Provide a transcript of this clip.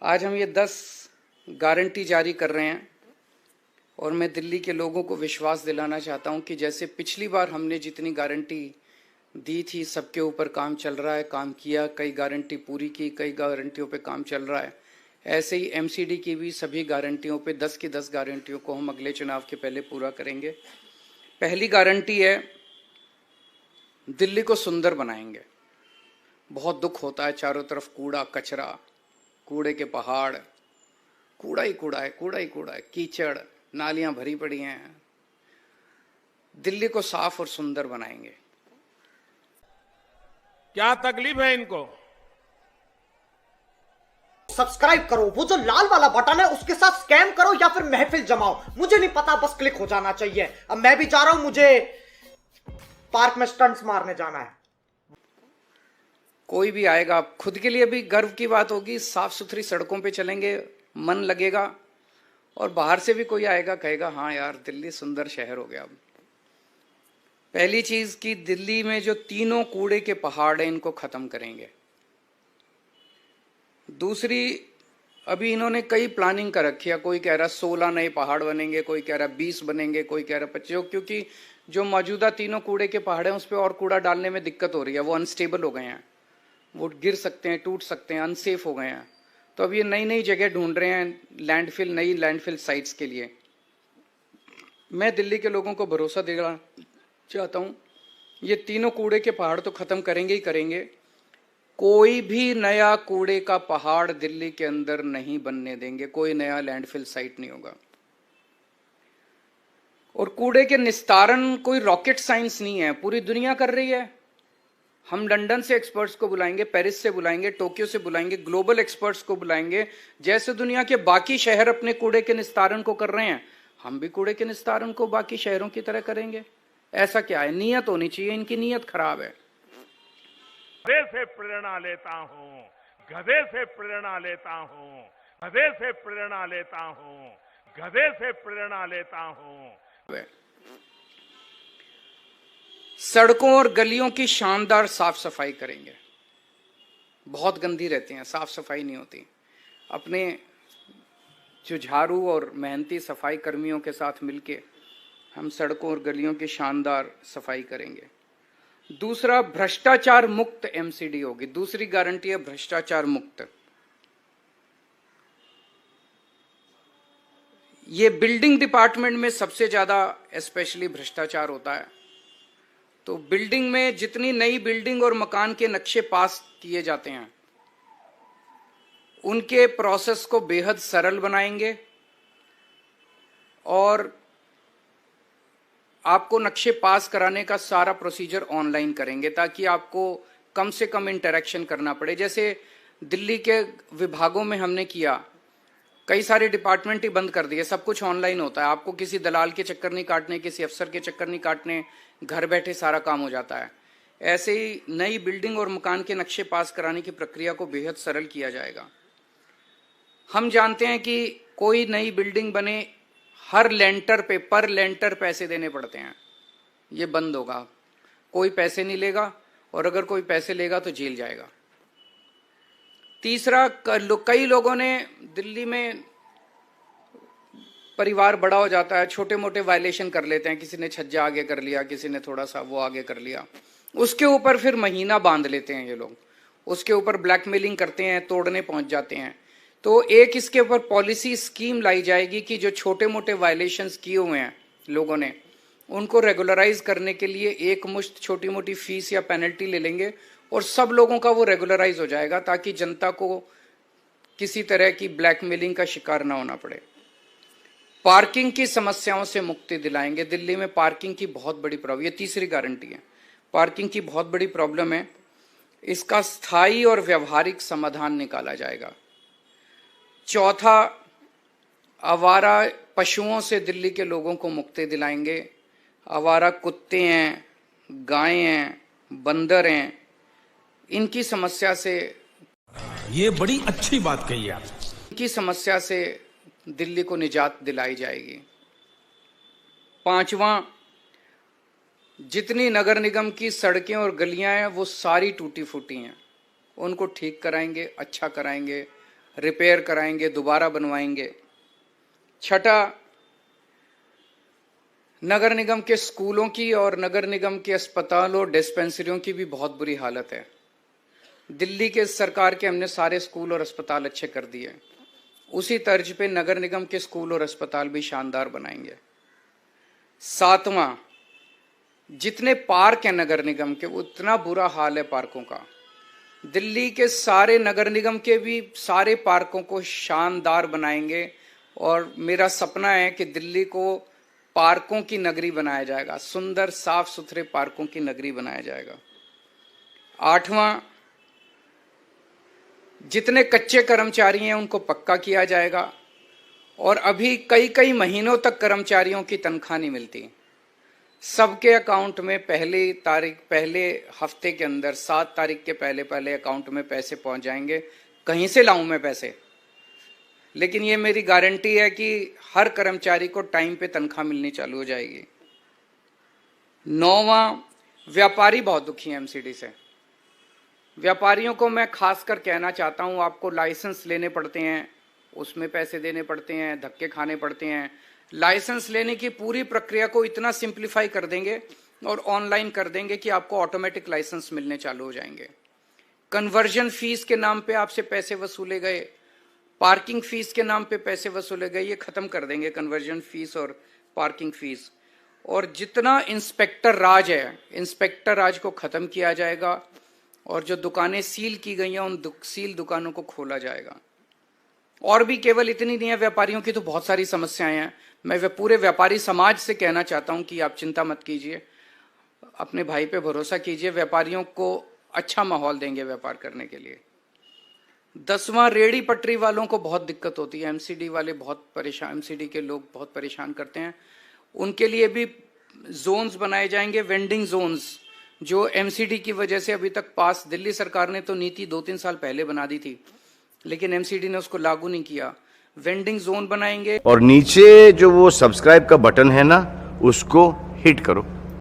आज हम ये 10 गारंटी जारी कर रहे हैं और मैं दिल्ली के लोगों को विश्वास दिलाना चाहता हूं कि जैसे पिछली बार हमने जितनी गारंटी दी थी, सबके ऊपर काम चल रहा है, काम किया, कई गारंटी पूरी की, कई गारंटियों पे काम चल रहा है। ऐसे ही एमसीडी की भी सभी गारंटियों पे 10 की 10 गारंटियों को हम अगले चुनाव के पहले पूरा करेंगे। पहली गारंटी है, दिल्ली को सुंदर बनाएंगे। बहुत दुख होता है, चारों तरफ कूड़ा कचरा, कूड़े के पहाड़, कूड़ा ही कूड़ा है, कूड़ा ही कूड़ा है, कीचड़, नालियां भरी पड़ी हैं। दिल्ली को साफ और सुंदर बनाएंगे। क्या तकलीफ है इनको? सब्सक्राइब करो, वो जो लाल वाला बटन है उसके साथ स्कैम करो या फिर महफिल जमाओ, मुझे नहीं पता, बस क्लिक हो जाना चाहिए। अब मैं भी जा रहा हूं, मुझे पार्क में स्टंट्स मारने जाना है। कोई भी आएगा, खुद के लिए भी गर्व की बात होगी, साफ सुथरी सड़कों पे चलेंगे, मन लगेगा, और बाहर से भी कोई आएगा कहेगा हाँ यार दिल्ली सुंदर शहर हो गया। अब पहली चीज कि दिल्ली में जो तीनों कूड़े के पहाड़ हैं इनको खत्म करेंगे। दूसरी, अभी इन्होंने कई प्लानिंग कर रखी है, कोई कह रहा 16 नए पहाड़ बनेंगे, कोई कह रहा 20 बनेंगे, कोई कह रहा 25, क्योंकि जो मौजूदा तीनों कूड़े के पहाड़ हैं उस पर और कूड़ा डालने में दिक्कत हो रही है, वो अनस्टेबल हो गए हैं, वो गिर सकते हैं, टूट सकते हैं, अनसेफ हो गए हैं। तो अब ये नई नई जगह ढूंढ रहे हैं लैंडफिल, नई लैंडफिल साइट्स के लिए। मैं दिल्ली के लोगों को भरोसा दिलाना चाहता हूं, ये तीनों कूड़े के पहाड़ तो खत्म करेंगे ही करेंगे। कोई भी नया कूड़े का पहाड़ दिल्ली के अंदर नहीं बनने देंगे, कोई नया लैंडफिल साइट नहीं होगा। और कूड़े के निस्तारण कोई रॉकेट साइंस नहीं है, पूरी दुनिया कर रही है। हम लंदन से एक्सपर्ट्स को बुलाएंगे, पेरिस से बुलाएंगे, टोक्यो से बुलाएंगे, ग्लोबल एक्सपर्ट्स को बुलाएंगे। जैसे दुनिया के बाकी शहर अपने कूड़े के निस्तारण को कर रहे हैं, हम भी कूड़े के निस्तारण को बाकी शहरों की तरह करेंगे। ऐसा क्या है, नीयत होनी चाहिए, इनकी नीयत खराब है। गधे से प्रेरणा लेता हूँ, गधे से प्रेरणा लेता हूँ, गधे से प्रेरणा लेता हूँ, गधे से प्रेरणा लेता हूँ। सड़कों और गलियों की शानदार साफ सफाई करेंगे। बहुत गंदी रहती हैं, साफ सफाई नहीं होती। अपने जो झाड़ू और मेहनती सफाई कर्मियों के साथ मिलके हम सड़कों और गलियों की शानदार सफाई करेंगे। दूसरा, भ्रष्टाचार मुक्त एमसीडी होगी। दूसरी गारंटी है भ्रष्टाचार मुक्त। ये बिल्डिंग डिपार्टमेंट में सबसे ज्यादा स्पेशली भ्रष्टाचार होता है। तो बिल्डिंग में जितनी नई बिल्डिंग और मकान के नक्शे पास किए जाते हैं उनके प्रोसेस को बेहद सरल बनाएंगे और आपको नक्शे पास कराने का सारा प्रोसीजर ऑनलाइन करेंगे, ताकि आपको कम से कम इंटरेक्शन करना पड़े। जैसे दिल्ली के विभागों में हमने किया, कई सारे डिपार्टमेंट ही बंद कर दिए, सब कुछ ऑनलाइन होता है, आपको किसी दलाल के चक्कर नहीं काटने, किसी अफसर के चक्कर नहीं काटने, घर बैठे सारा काम हो जाता है। ऐसे ही नई बिल्डिंग और मकान के नक्शे पास कराने की प्रक्रिया को बेहद सरल किया जाएगा। हम जानते हैं कि कोई नई बिल्डिंग बने, हर लेंटर पे पर लेंटर पैसे देने पड़ते हैं, ये बंद होगा। कोई पैसे नहीं लेगा, और अगर कोई पैसे लेगा तो जेल जाएगा। तीसरा, कई लोगों ने दिल्ली में, परिवार बड़ा हो जाता है, छोटे मोटे वायलेशन कर लेते हैं, किसी ने छज्जा आगे कर लिया, किसी ने थोड़ा सा वो आगे कर लिया, उसके ऊपर फिर महीना बांध लेते हैं ये लोग, उसके ऊपर ब्लैकमेलिंग करते हैं, तोड़ने पहुंच जाते हैं। तो एक इसके ऊपर पॉलिसी स्कीम लाई जाएगी कि जो छोटे मोटे वायलेशंस किए हुए हैं लोगों ने, उनको रेगुलराइज करने के लिए एक मुश्त छोटी मोटी फीस या पेनल्टी ले लेंगे और सब लोगों का वो रेगुलराइज हो जाएगा, ताकि जनता को किसी तरह की ब्लैकमेलिंग का शिकार ना होना पड़े। पार्किंग की समस्याओं से मुक्ति दिलाएंगे। दिल्ली में पार्किंग की बहुत बड़ी प्रॉब्लम, ये तीसरी गारंटी है, पार्किंग की बहुत बड़ी प्रॉब्लम है, इसका स्थायी और व्यवहारिक समाधान निकाला जाएगा। चौथा, आवारा पशुओं से दिल्ली के लोगों को मुक्ति दिलाएंगे। आवारा कुत्ते हैं, गायें हैं, बंदर हैं, इनकी समस्या से, ये बड़ी अच्छी बात कही आप, इनकी समस्या से दिल्ली को निजात दिलाई जाएगी। पांचवा, जितनी नगर निगम की सड़कें और गलियां हैं वो सारी टूटी फूटी हैं, उनको ठीक कराएंगे, अच्छा कराएंगे, रिपेयर कराएंगे, दोबारा बनवाएंगे। छठा, नगर निगम के स्कूलों की और नगर निगम के अस्पतालों और डिस्पेंसरियों की भी बहुत बुरी हालत है। दिल्ली के सरकार के हमने सारे स्कूल और अस्पताल अच्छे कर दिए, उसी तर्ज पे नगर निगम के स्कूल और अस्पताल भी शानदार बनाएंगे। सातवां, जितने पार्क हैं नगर निगम के, उतना बुरा हाल है पार्कों का। दिल्ली के सारे नगर निगम के भी सारे पार्कों को शानदार बनाएंगे और मेरा सपना है कि दिल्ली को पार्कों की नगरी बनाया जाएगा, सुंदर साफ सुथरे पार्कों की नगरी बनाया जाएगा। आठवां, जितने कच्चे कर्मचारी हैं उनको पक्का किया जाएगा और अभी कई कई महीनों तक कर्मचारियों की तनख्वाह नहीं मिलती। सबके अकाउंट में पहले हफ्ते के अंदर 7 तारीख के पहले अकाउंट में पैसे पहुंच जाएंगे। कहीं से लाऊं मैं पैसे, लेकिन ये मेरी गारंटी है कि हर कर्मचारी को टाइम पे तनख्वाह मिलनी चालू हो जाएगी। 9वां, व्यापारी बहुत दुखी हैं एमसीडी से। व्यापारियों को मैं खासकर कहना चाहता हूं, आपको लाइसेंस लेने पड़ते हैं, उसमें पैसे देने पड़ते हैं, धक्के खाने पड़ते हैं। लाइसेंस लेने की पूरी प्रक्रिया को इतना सिंप्लीफाई कर देंगे और ऑनलाइन कर देंगे कि आपको ऑटोमेटिक लाइसेंस मिलने चालू हो जाएंगे। कन्वर्जन फीस के नाम पे आपसे पैसे वसूले गए, पार्किंग फीस के नाम पे पैसे वसूले गए, ये खत्म कर देंगे कन्वर्जन फीस और पार्किंग फीस। और जितना इंस्पेक्टर राज है, इंस्पेक्टर राज को खत्म किया जाएगा और जो दुकानें सील की गई हैं उन सील दुकानों को खोला जाएगा। और भी केवल इतनी नहीं है, व्यापारियों की तो बहुत सारी समस्याएं हैं। मैं पूरे व्यापारी समाज से कहना चाहता हूं कि आप चिंता मत कीजिए, अपने भाई पे भरोसा कीजिए, व्यापारियों को अच्छा माहौल देंगे व्यापार करने के लिए। 10वां, रेहड़ी पटरी वालों को बहुत दिक्कत होती है, एमसीडी वाले बहुत परेशान, एमसीडी के लोग बहुत परेशान करते हैं। उनके लिए भी जोन्स बनाए जाएंगे, वेंडिंग जोन्स, जो एमसीडी की वजह से अभी तक पास, दिल्ली सरकार ने तो नीति 2-3 साल पहले बना दी थी, लेकिन एमसीडी ने उसको लागू नहीं किया। वेंडिंग जोन बनाएंगे। और नीचे जो वो सब्सक्राइब का बटन है ना, उसको हिट करो।